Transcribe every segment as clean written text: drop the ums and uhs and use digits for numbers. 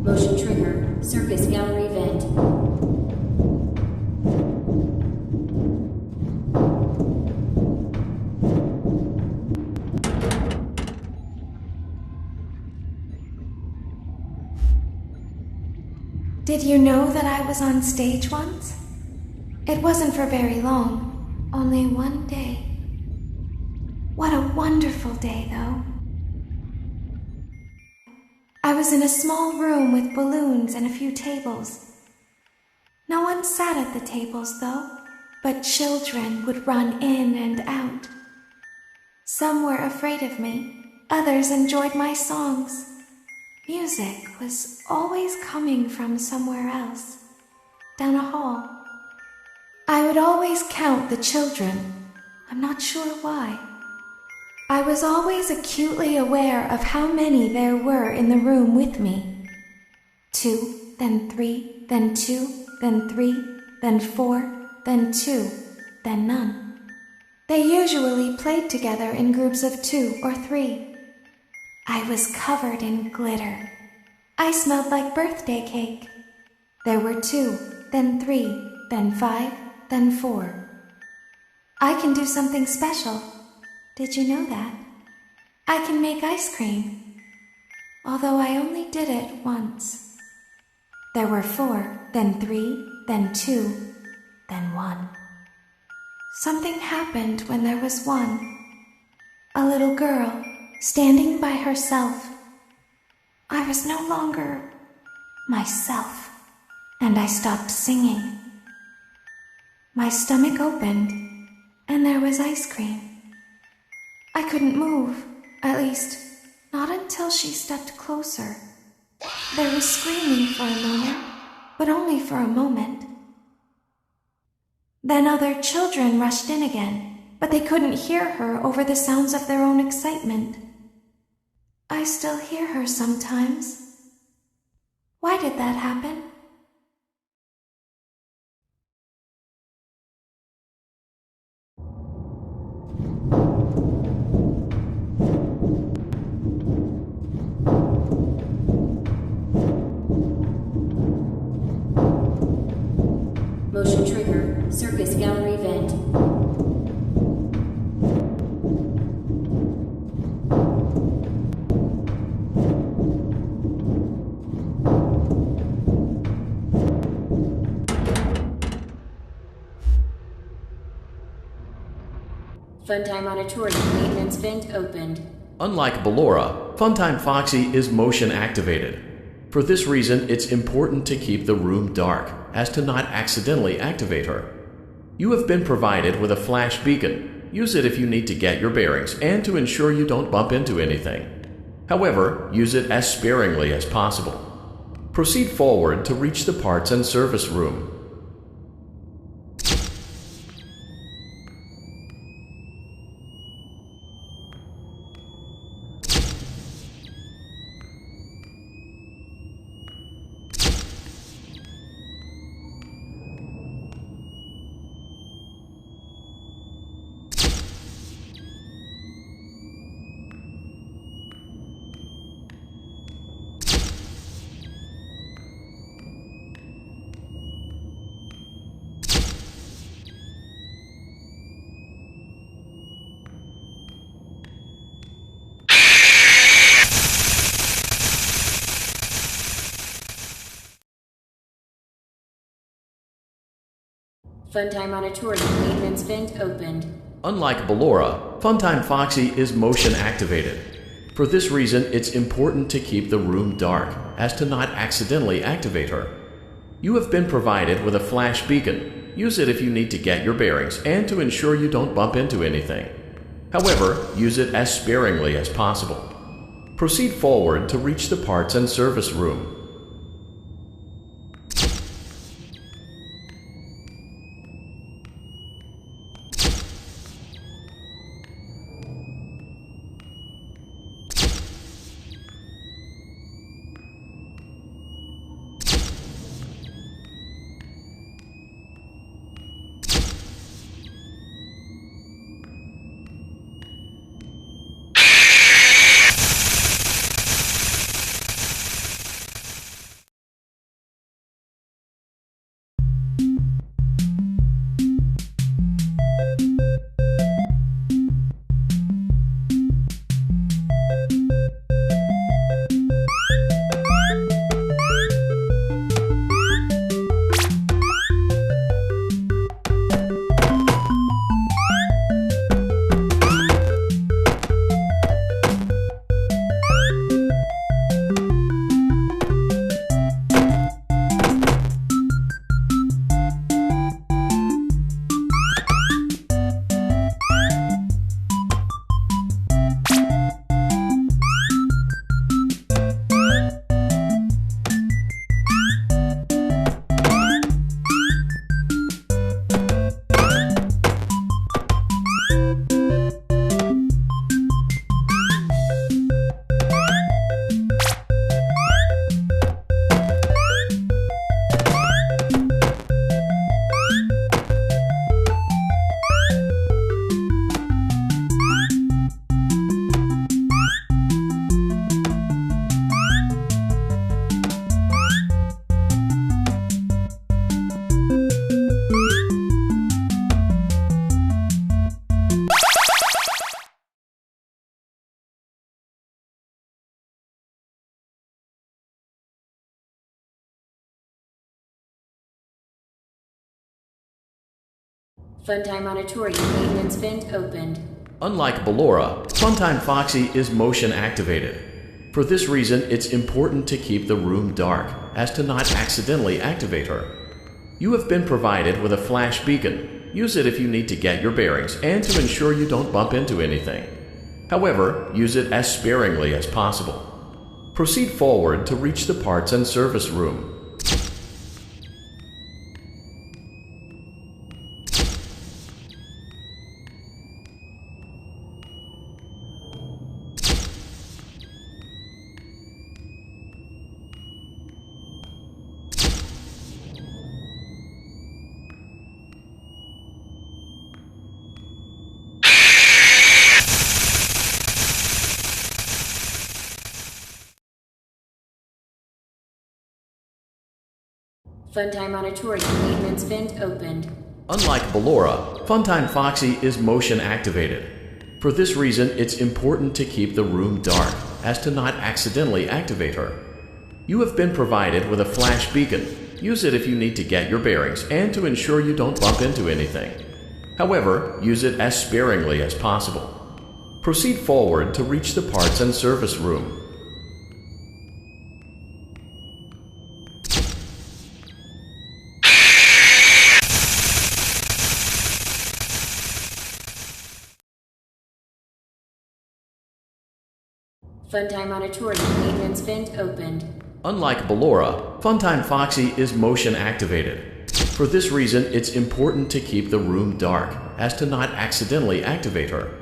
Motion trigger. Circus gallery vent. Did you know that I was on stage once? It wasn't for very long, only one day. What a wonderful day, though. I was in a small room with balloons and a few tables. No one sat at the tables, though, but children would run in and out. Some were afraid of me, others enjoyed my songs. Music was always coming from somewhere else, down a hall. I would always count the children. I'm not sure why. I was always acutely aware of how many there were in the room with me. 2, then 3, then 2, then 3, then 4, then 2, then none. They usually played together in groups of 2 or 3. I was covered in glitter. I smelled like birthday cake. There were 2, then 3, then 5, then 4. I can do something special. Did you know that? I can make ice cream. Although I only did it once. There were 4, then 3, then 2, then 1. Something happened when there was 1. A little girl, standing by herself. I was no longer myself, and I stopped singing. My stomach opened, and there was ice cream. I couldn't move, at least, not until she stepped closer. There was screaming for a moment, but only for a moment. Then other children rushed in again, but they couldn't hear her over the sounds of their own excitement. I still hear her sometimes. Why did that happen? Motion trigger. Circus gallery vent. Funtime auditorium maintenance vent opened. Unlike Ballora, Funtime Foxy is motion activated. For this reason, it's important to keep the room dark, as to not accidentally activate her. You have been provided with a flash beacon. Use it if you need to get your bearings and to ensure you don't bump into anything. However, use it as sparingly as possible. Proceed forward to reach the parts and service room. Funtime auditorium maintenance vent opened. Unlike Ballora, Funtime Foxy is motion activated. For this reason, it's important to keep the room dark, as to not accidentally activate her. You have been provided with a flash beacon. Use it if you need to get your bearings and to ensure you don't bump into anything. However, use it as sparingly as possible. Proceed forward to reach the parts and service room. Funtime Auditorium maintenance vent opened. Unlike Ballora, Funtime Foxy is motion activated. For this reason, it's important to keep the room dark, as to not accidentally activate her. You have been provided with a flash beacon. Use it if you need to get your bearings and to ensure you don't bump into anything. However, use it as sparingly as possible. Proceed forward to reach the parts and service room. Funtime Auditorium maintenance vent opened. Unlike Ballora, Funtime Foxy is motion activated. For this reason, it's important to keep the room dark, as to not accidentally activate her. You have been provided with a flash beacon. Use it if you need to get your bearings and to ensure you don't bump into anything. However, use it as sparingly as possible. Proceed forward to reach the parts and service room. Funtime Auditorium maintenance vent opened. Unlike Ballora, Funtime Foxy is motion activated. For this reason, it's important to keep the room dark, as to not accidentally activate her.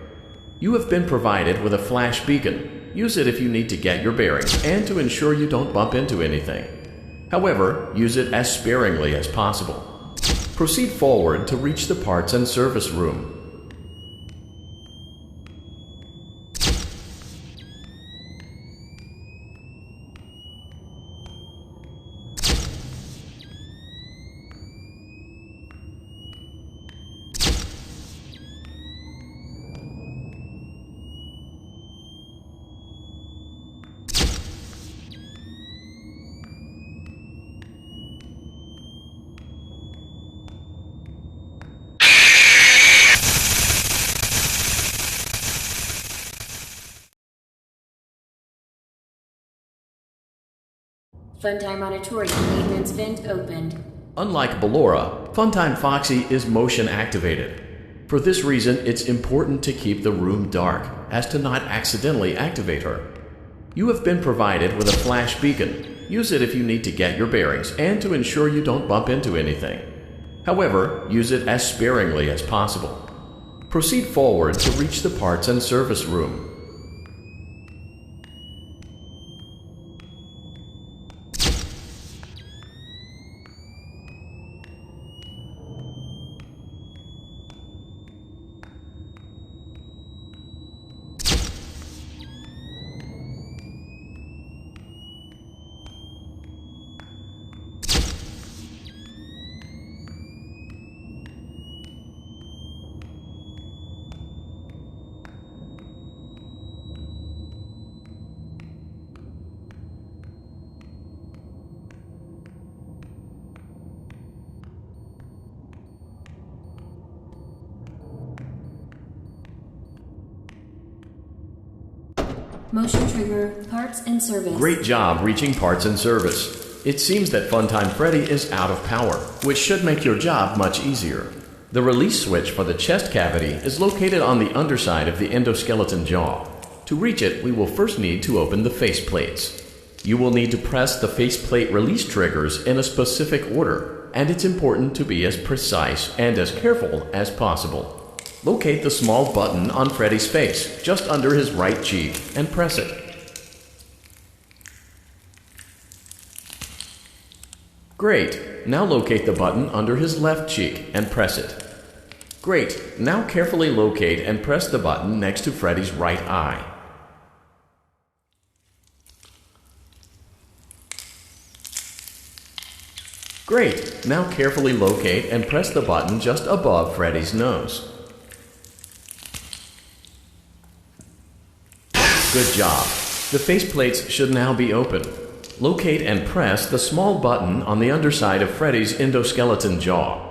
You have been provided with a flash beacon. Use it if you need to get your bearings and to ensure you don't bump into anything. However, use it as sparingly as possible. Proceed forward to reach the parts and service room. Funtime Auditorium maintenance vent opened. Unlike Ballora, Funtime Foxy is motion activated. For this reason, it's important to keep the room dark, as to not accidentally activate her. You have been provided with a flash beacon. Use it if you need to get your bearings and to ensure you don't bump into anything. However, use it as sparingly as possible. Proceed forward to reach the parts and service room. Motion trigger, parts and service. Great job reaching parts and service. It seems that Funtime Freddy is out of power, which should make your job much easier. The release switch for the chest cavity is located on the underside of the endoskeleton jaw. To reach it, we will first need to open the faceplates. You will need to press the faceplate release triggers in a specific order, and it's important to be as precise and as careful as possible. Locate the small button on Freddy's face, just under his right cheek, and press it. Great! Now locate the button under his left cheek and press it. Great! Now carefully locate and press the button next to Freddy's right eye. Great! Now carefully locate and press the button just above Freddy's nose. Good job. The faceplates should now be open. Locate and press the small button on the underside of Freddy's endoskeleton jaw.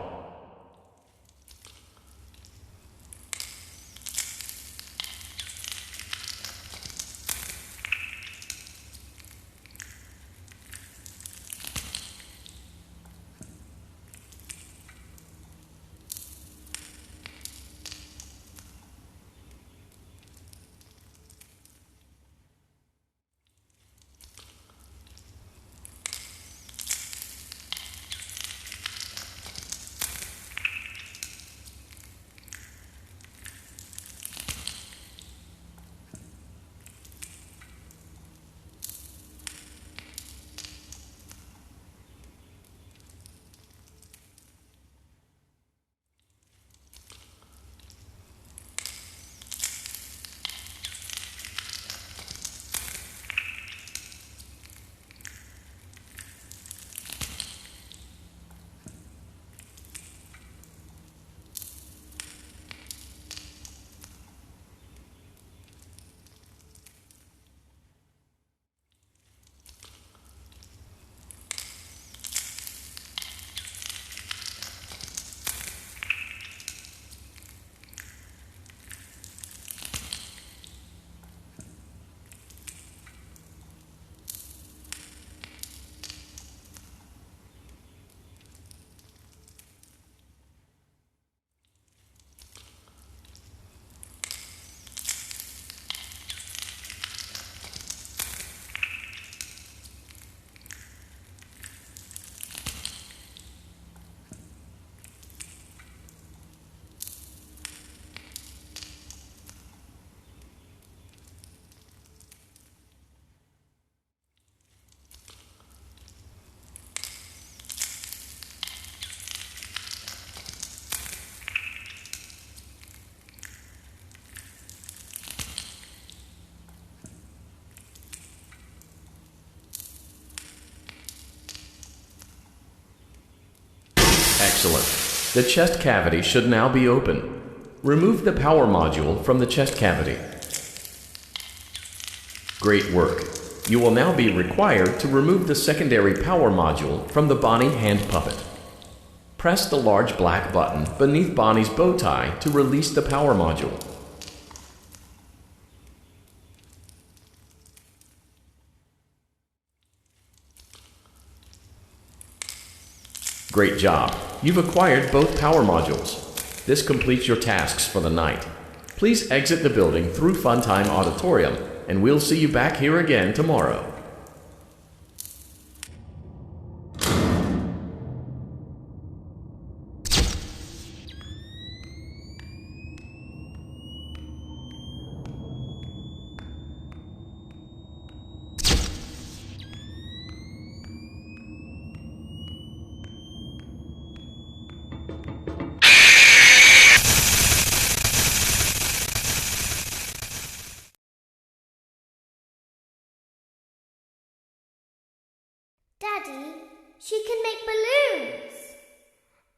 Excellent. The chest cavity should now be open. Remove the power module from the chest cavity. Great work. You will now be required to remove the secondary power module from the Bonnie hand puppet. Press the large black button beneath Bonnie's bow tie to release the power module. Great job. You've acquired both power modules. This completes your tasks for the night. Please exit the building through Funtime Auditorium, and we'll see you back here again tomorrow. Daddy, she can make balloons.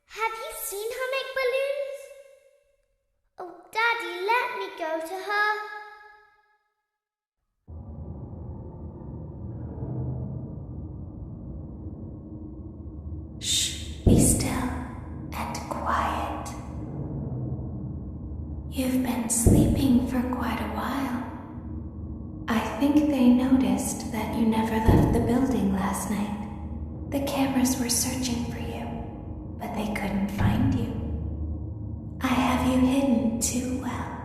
Have you seen her make balloons? Oh, Daddy, let me go to her. Shh, be still and quiet. You've been sleeping for quite a while. I think they noticed that you never left the building last night. The cameras were searching for you, but they couldn't find you. I have you hidden too well.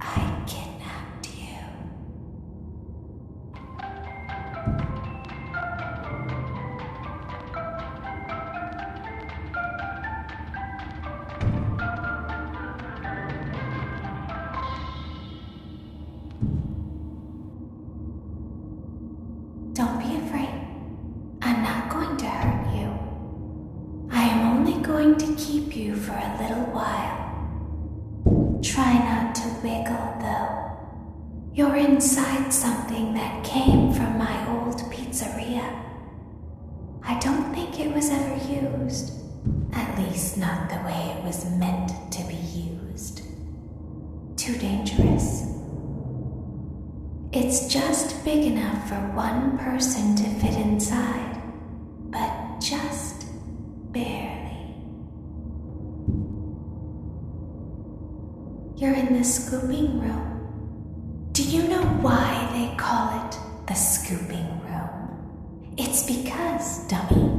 I kidnapped you. Don't be afraid. I'm not going to hurt you. I am only going to keep you for a little while. Try not to wiggle, though. You're inside something that came from my old pizzeria. I don't think it was ever used. At least not the way it was meant to be used. Too dangerous. It's just big enough for one person to fit inside, but just barely. You're in the scooping room. Do you know why they call it the scooping room? It's because, dummy,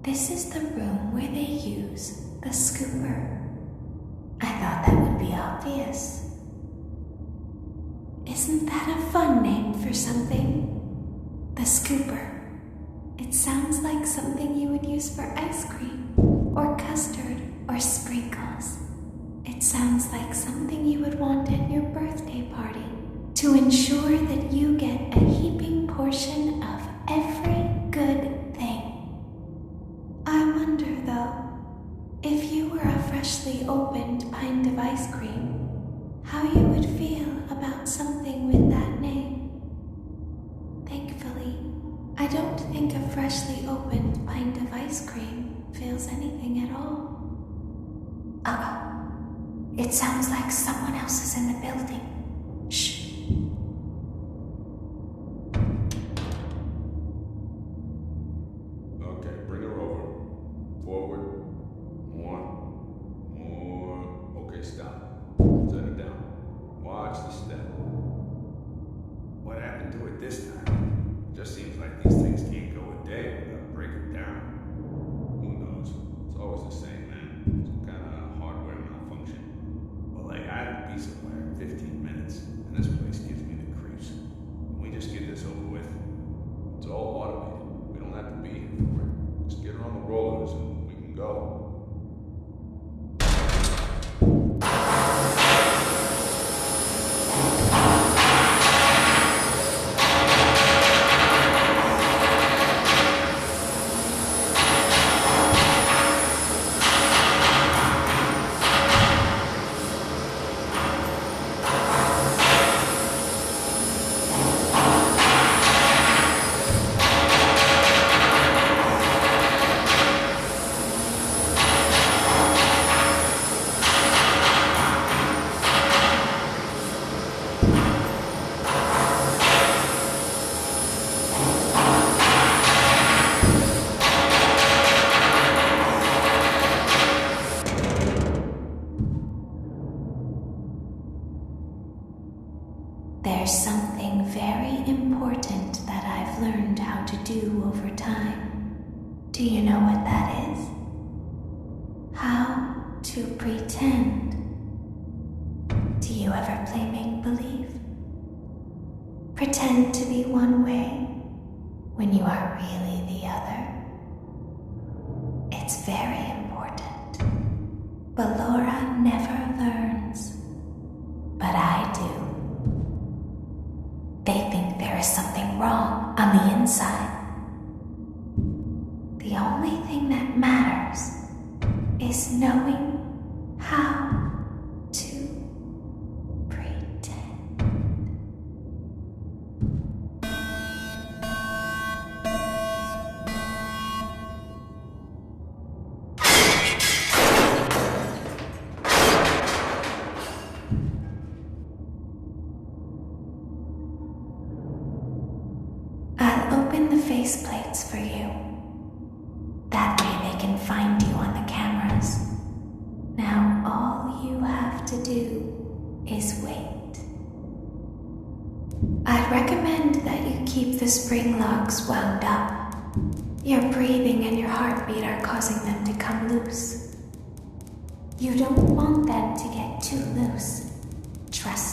this is the room where they use the scooper. I thought that would be obvious. Isn't that a fun name for something? The scooper. It sounds like something you would use for ice cream, or custard, or sprinkles. It sounds like something you would want at your birthday party to ensure that you get a heaping portion of every good thing. I wonder, though, if you were a freshly opened pint of ice cream, how you would feel about something with that name. Thankfully, I don't think a freshly opened pint of ice cream feels anything at all. It sounds like someone else is in the building. Shh. Okay, bring her over. Forward. More. Okay, stop. Set it down. Watch the step. What happened to it this time? Just seems like these things can't go a day without breaking down. Who knows? It's always the same, man. Some kind of hardware malfunction. Well, like, I had a piece of wire in 15 minutes, and this place gives me the creeps. Can we just get this over with? It's all automated. We don't have to be here for it. Just get her on the rollers and we can go. important that I've learned how to do over time. Do you know what that is? How to pretend. Do you ever play make-believe? Pretend to be one way when you are really the other. It's very important. But Laura never learns. But I do. They think there is something wrong on the inside. The only thing that matters is knowing how to pretend. I'll open the faceplates for you. That way they can find you on the cameras. Now all you have to do is wait. I'd recommend that you keep the spring locks wound up. Your breathing and your heartbeat are causing them to come loose. You don't want them to get too loose. Trust